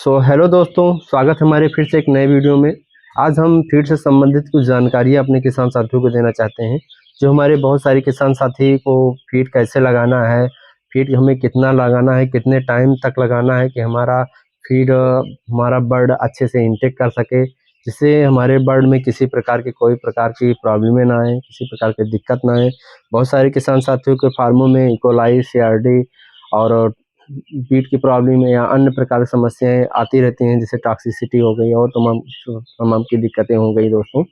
Hello दोस्तों, स्वागत है हमारे फिर से एक नए वीडियो में। आज हम फीड से संबंधित कुछ जानकारियाँ अपने किसान साथियों को देना चाहते हैं। जो हमारे बहुत सारे किसान साथी को फीड कैसे लगाना है, फीड हमें कितना लगाना है, कितने टाइम तक लगाना है कि हमारा फीड हमारा बर्ड अच्छे से इंटेक कर सके, जिससे हमारे बर्ड में किसी प्रकार की कोई प्रकार की प्रॉब्लमें ना आए, किसी प्रकार की दिक्कत ना आए। बहुत सारे किसान साथियों के फार्मों में इकोलाई, सीआरडी और बीट की प्रॉब्लम या अन्य प्रकार की समस्याएं आती रहती हैं, जैसे टॉक्सिसिटी हो गई और तमाम तमाम की दिक्कतें हो गई दोस्तों।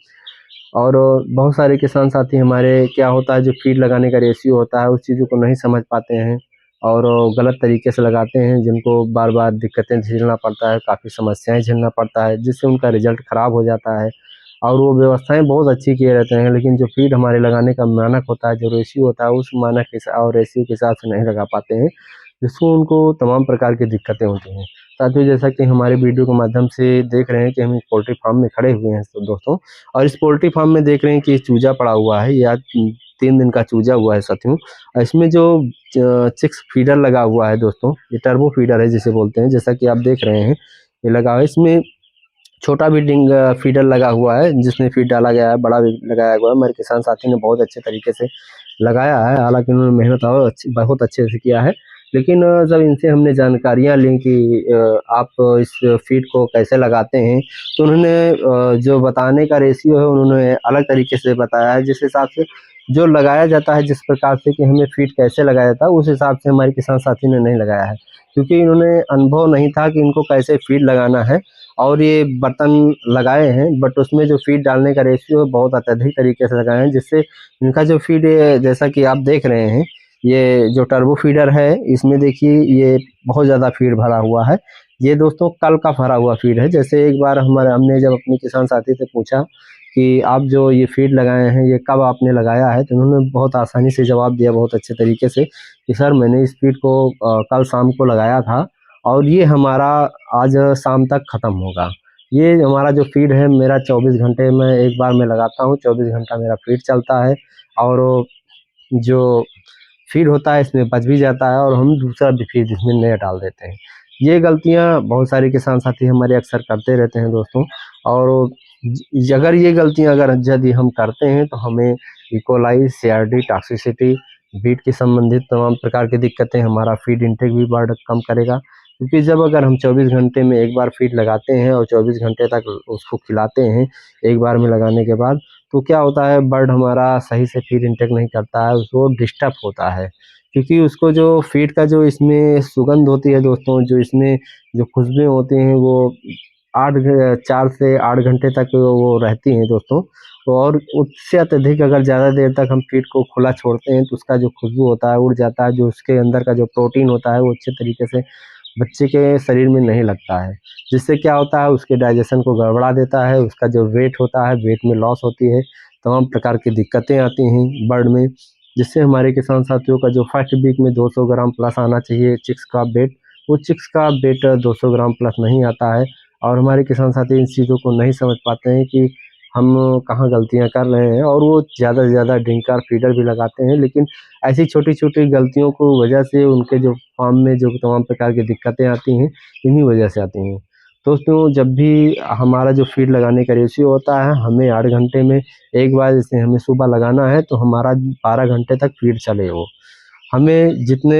और बहुत सारे किसान साथी हमारे क्या होता है, जो फीड लगाने का रेशियो होता है उस चीज़ों को नहीं समझ पाते हैं और गलत तरीके से लगाते हैं, जिनको बार बार दिक्कतें झेलना पड़ता है, काफ़ी समस्याएं झेलना पड़ता है, जिससे उनका रिजल्ट ख़राब हो जाता है। और वो व्यवस्थाएं बहुत अच्छी किए रहते हैं, लेकिन जो फीड हमारे लगाने का मानक होता है, जो रेशियो होता है, उस मानक के और रेशियो के हिसाब से नहीं लगा पाते हैं, जिससे उनको तमाम प्रकार की दिक्कतें होती हैं। साथियों, जैसा कि हमारे वीडियो के माध्यम से देख रहे हैं कि हम एक पोल्ट्री फार्म में खड़े हुए हैं तो दोस्तों, और इस पोल्ट्री फार्म में देख रहे हैं कि चूजा पड़ा हुआ है, या 3 दिन का चूजा हुआ है साथियों। और इसमें जो चिक्स फीडर लगा हुआ है दोस्तों, ये टर्बो फीडर है जिसे बोलते हैं, जैसा कि आप देख रहे हैं ये लगा हुआ है। इसमें छोटा भी फीडर लगा हुआ है जिसमें फीड डाला गया है, बड़ा भी लगाया हुआ है। हमारे किसान साथी ने बहुत अच्छे तरीके से लगाया है, हालांकि उन्होंने मेहनत और बहुत अच्छे से किया है। लेकिन जब इनसे हमने जानकारियाँ ली कि आप इस फीड को कैसे लगाते हैं, तो उन्होंने जो बताने का रेशियो है उन्होंने अलग तरीके से बताया है। जिस हिसाब से जो लगाया जाता है, जिस प्रकार से कि हमें फीड कैसे लगाया जाता है, उस हिसाब से हमारे किसान साथी ने नहीं लगाया है, क्योंकि इन्होंने अनुभव नहीं था कि इनको कैसे फीड लगाना है। और ये बर्तन लगाए हैं, बट उसमें जो फीड डालने का रेशियो है बहुत अत्यधिक तरीके से लगाए हैं, जिससे इनका जो फीड जैसा कि आप देख रहे हैं, ये जो टर्बो फीडर है इसमें देखिए ये बहुत ज़्यादा फीड भरा हुआ है। ये दोस्तों कल का भरा हुआ फीड है। जैसे एक बार हमने जब अपने किसान साथी से पूछा कि आप जो ये फीड लगाए हैं ये कब आपने लगाया है, तो उन्होंने बहुत आसानी से जवाब दिया, बहुत अच्छे तरीके से, कि सर मैंने इस फीड को कल शाम को लगाया था और ये हमारा आज शाम तक ख़त्म होगा। ये हमारा जो फीड है मेरा 24 घंटे में एक बार मैं लगाता हूँ, 24 घंटा मेरा फीड चलता है। और जो फीड होता है इसमें बच भी जाता है और हम दूसरा भी फीड इसमें नया डाल देते हैं। ये गलतियाँ बहुत सारे किसान साथी हमारे अक्सर करते रहते हैं दोस्तों। और अगर ये गलतियाँ अगर यदि हम करते हैं तो हमें इकोलाई, सीआरडी, टॉक्सिसिटी, बीट की संबंधित तमाम प्रकार की दिक्कतें, हमारा फीड इंटेक भी बढ़ कम करेगा। क्योंकि जब अगर हम 24 घंटे में एक बार फीड लगाते हैं और 24 घंटे तक उसको खिलाते हैं एक बार में लगाने के बाद, तो क्या होता है, बर्ड हमारा सही से फीड इंटेक नहीं करता है, उसको डिस्टर्ब होता है। क्योंकि उसको जो फीड का जो इसमें सुगंध होती है दोस्तों, जो इसमें जो खुशबुएँ होती हैं वो 4 से 8 घंटे तक वो रहती हैं दोस्तों। और उससे अत्यधिक अगर ज़्यादा देर तक हम फीड को खुला छोड़ते हैं तो उसका जो खुशबू होता है उड़ जाता है, जो उसके अंदर का जो प्रोटीन होता है वो अच्छे तरीके से बच्चे के शरीर में नहीं लगता है, जिससे क्या होता है, उसके डाइजेशन को गड़बड़ा देता है, उसका जो वेट होता है वेट में लॉस होती है, तमाम प्रकार की दिक्कतें आती हैं बर्ड में। जिससे हमारे किसान साथियों का जो फर्स्ट वीक में 200 ग्राम प्लस आना चाहिए चिक्स का वेट, वो चिक्स का वेट 200 ग्राम प्लस नहीं आता है। और हमारे किसान साथी इन चीज़ों को नहीं समझ पाते हैं कि हम कहाँ गलतियाँ कर रहे हैं, और वो ज़्यादा से ज़्यादा ड्रिंकर फीडर भी लगाते हैं। लेकिन ऐसी छोटी-छोटी गलतियों को वजह से उनके जो फार्म में जो तमाम प्रकार की दिक्कतें आती हैं, इन्हीं वजह से आती हैं। दोस्तों, जब भी हमारा जो फीड लगाने का रेशियो होता है, हमें 8 घंटे में एक बार जैसे हमें सुबह लगाना है तो हमारा 12 घंटे तक फीड चले वो। हमें जितने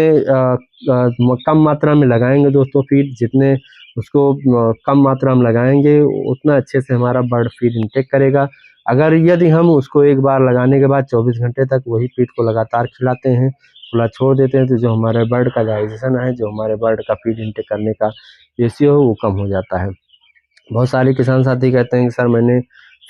कम मात्रा में लगाएँगे दोस्तों फीड, जितने उसको कम मात्रा में लगाएँगे उतना अच्छे से हमारा बर्ड फीड इंटेक करेगा। अगर यदि हम उसको एक बार लगाने के बाद 24 घंटे तक वही फीड को लगातार खिलाते हैं, खुला छोड़ देते हैं, तो जो हमारे बर्ड का डाइजेशन है, जो हमारे बर्ड का फीड इंटेक करने का रेशियो है वो कम हो जाता है। बहुत सारे किसान साथी कहते हैं कि सर मैंने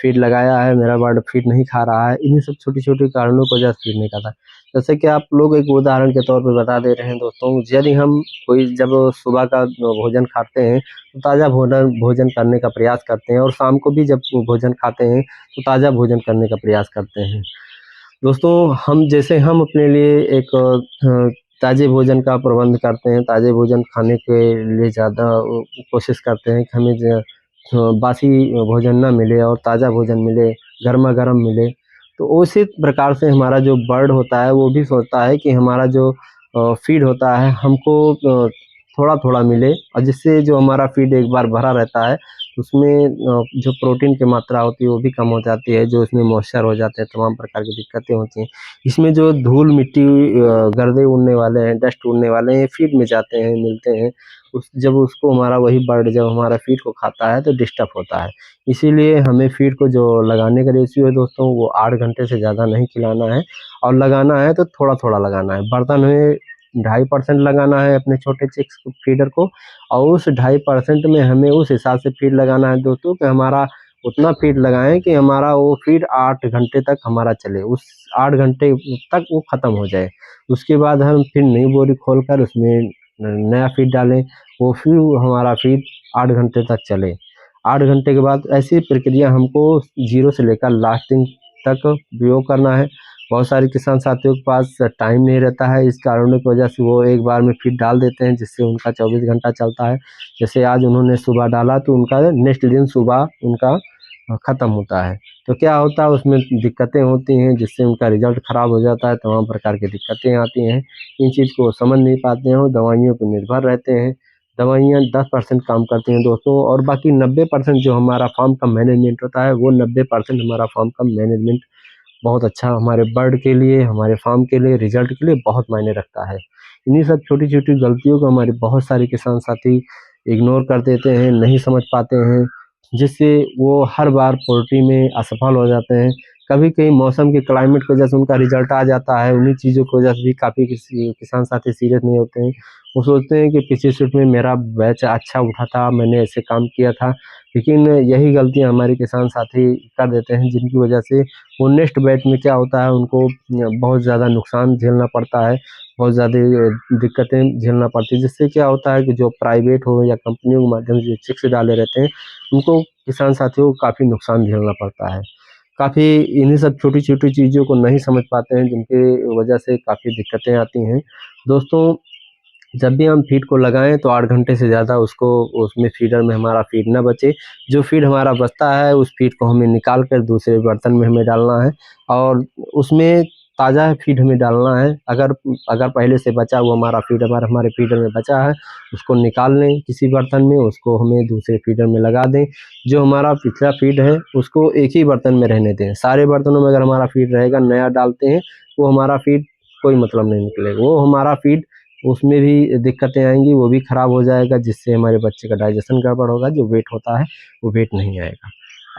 फीड लगाया है, मेरा बर्ड फीड नहीं खा रहा है। इन्हीं सब छोटी-छोटी कारणों की वजह से फीड नहीं खाता। जैसे कि आप लोग एक उदाहरण के तौर पे बता दे रहे हैं दोस्तों, यदि हम कोई जब सुबह का भोजन खाते हैं, तो ताज़ा भोजन करने का प्रयास करते हैं, और शाम को भी जब भोजन खाते हैं, तो ताज़ा भोजन करने का प्रयास करते हैं। दोस्तों, हम अपने लिए एक ताज़े भोजन का प्रबंध करते हैं, ताज़े भोजन खाने के लिए ज़्यादा कोशिश करते हैं कि हमें बासी भोजन ना मिले और ताज़ा भोजन मिले, गरमा-गरम मिले। तो उसी प्रकार से हमारा जो बर्ड होता है वो भी सोचता है कि हमारा जो फीड होता है हमको थोड़ा थोड़ा मिले, और जिससे जो हमारा फीड एक बार भरा रहता है उसमें जो प्रोटीन की मात्रा होती है वो भी कम हो जाती है, जो उसमें मॉइस्चर हो जाते हैं, तमाम प्रकार की दिक्कतें होती हैं। इसमें जो धूल मिट्टी गर्दे उड़ने वाले हैं, डस्ट उड़ने वाले हैं, फीड में जाते हैं, मिलते हैं, जब उसको हमारा वही बर्ड जब हमारा फीड को खाता है तो डिस्टर्ब होता है। इसीलिए हमें फीड को जो लगाने का रेशियो है दोस्तों, वो 8 घंटे से ज़्यादा नहीं खिलाना है, और लगाना है तो थोड़ा थोड़ा लगाना है। बर्तन में 2.5% लगाना है अपने छोटे चिक्स को, फीडर को, और उस 2.5% में हमें उस हिसाब से फीड लगाना है दोस्तों कि हमारा उतना फीड लगाएं कि हमारा वो फीड 8 घंटे तक हमारा चले, उस 8 घंटे तक वो ख़त्म हो जाए। उसके बाद हम फिर नई बोरी खोल कर उसमें नया फीड डालें, वो फिर हमारा फीड 8 घंटे तक चले। 8 घंटे के बाद ऐसी प्रक्रिया हमको 0 से लेकर लास्ट दिन तक प्रयोग करना है। बहुत सारे किसान साथियों के पास टाइम नहीं रहता है, इस कारणों की वजह से वो एक बार में फीड डाल देते हैं, जिससे उनका 24 घंटा चलता है। जैसे आज उन्होंने सुबह डाला तो उनका नेक्स्ट दिन सुबह उनका ख़त्म होता है। तो क्या होता है उसमें दिक्कतें होती हैं, जिससे उनका रिज़ल्ट ख़राब हो जाता है, तमाम प्रकार की दिक्कतें आती हैं। इन चीज़ को समझ नहीं पाते हैं और दवाइयों पर निर्भर रहते हैं। दवाइयाँ 10% काम करती हैं दोस्तों, और बाकी 90% जो हमारा फार्म का मैनेजमेंट होता है, वो 90% हमारा फार्म का मैनेजमेंट बहुत अच्छा हमारे बर्ड के लिए, हमारे फार्म के लिए, रिज़ल्ट के लिए बहुत मायने रखता है। इन्हीं सब छोटी-छोटी गलतियों को हमारे बहुत सारे किसान साथी इग्नोर कर देते हैं, नहीं समझ पाते हैं, जिससे वो हर बार पोल्ट्री में असफल हो जाते हैं। कभी-कभी मौसम के क्लाइमेट की वजह से उनका रिज़ल्ट आ जाता है, उन्हीं चीज़ों की वजह से भी काफ़ी किसान साथी सीरियस नहीं होते हैं। वो सोचते हैं कि पिछले शिफ्ट में मेरा बैच अच्छा उठा था, मैंने ऐसे काम किया था, लेकिन यही गलतियाँ हमारे किसान साथी कर देते हैं, जिनकी वजह से वो नेक्स्ट बैच में क्या होता है उनको बहुत ज़्यादा नुकसान झेलना पड़ता है, बहुत ज़्यादा दिक्कतें झेलना पड़ती है, जिससे क्या होता है कि जो प्राइवेट हो या कंपनियों के माध्यम से चिक्स डाले रहते हैं, उनको किसान साथियों को काफ़ी नुकसान झेलना पड़ता है। काफ़ी इन्हीं सब छोटी-छोटी चीज़ों को नहीं समझ पाते हैं, जिनकी वजह से काफ़ी दिक्कतें आती हैं। दोस्तों, जब भी हम फीड को लगाएँ तो 8 घंटे से ज़्यादा उसको उसमें फीडर में हमारा फीड ना बचे। जो फीड हमारा बचता है उस फीड को हमें निकाल कर दूसरे बर्तन में हमें डालना है, और उसमें ताज़ा फीड हमें डालना है। अगर अगर पहले से बचा हुआ हमारा फीड हमारे फीडर में बचा है, उसको निकाल लें किसी बर्तन में, उसको हमें दूसरे फीडर में लगा दें। जो हमारा पिछला फीड है उसको एक ही बर्तन में रहने दें। सारे बर्तनों में अगर हमारा फीड रहेगा, नया डालते हैं, वो हमारा फीड कोई मतलब नहीं निकलेगा। वो हमारा फीड उसमें भी दिक्कतें आएँगी, वो भी ख़राब हो जाएगा, जिससे हमारे बच्चे का डाइजेशन गड़बड़ होगा, जो वेट होता है वो वेट नहीं आएगा।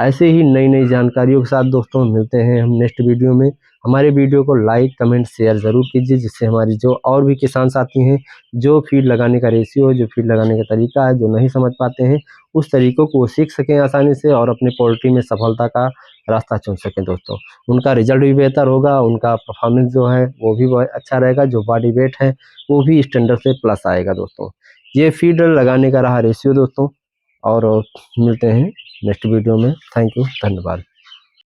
ऐसे ही नई-नई जानकारियों के साथ दोस्तों मिलते हैं हम नेक्स्ट वीडियो में। हमारे वीडियो को लाइक, कमेंट, शेयर ज़रूर कीजिए, जिससे हमारी जो और भी किसान साथी हैं, जो फीड लगाने का रेशियो है, जो फीड लगाने का तरीका है, जो नहीं समझ पाते हैं, उस तरीकों को वो सीख सकें आसानी से और अपनी पोल्ट्री में सफलता का रास्ता चुन सकें दोस्तों। उनका रिज़ल्ट भी बेहतर होगा, उनका परफ़ॉर्मेंस जो है वो भी बहुत अच्छा रहेगा, जो बॉडी वेट है वो भी स्टैंडर्ड से प्लस आएगा दोस्तों। ये फीड लगाने का रहा रेशियो दोस्तों, और मिलते हैं नेक्स्ट वीडियो में। थैंक यू, धन्यवाद।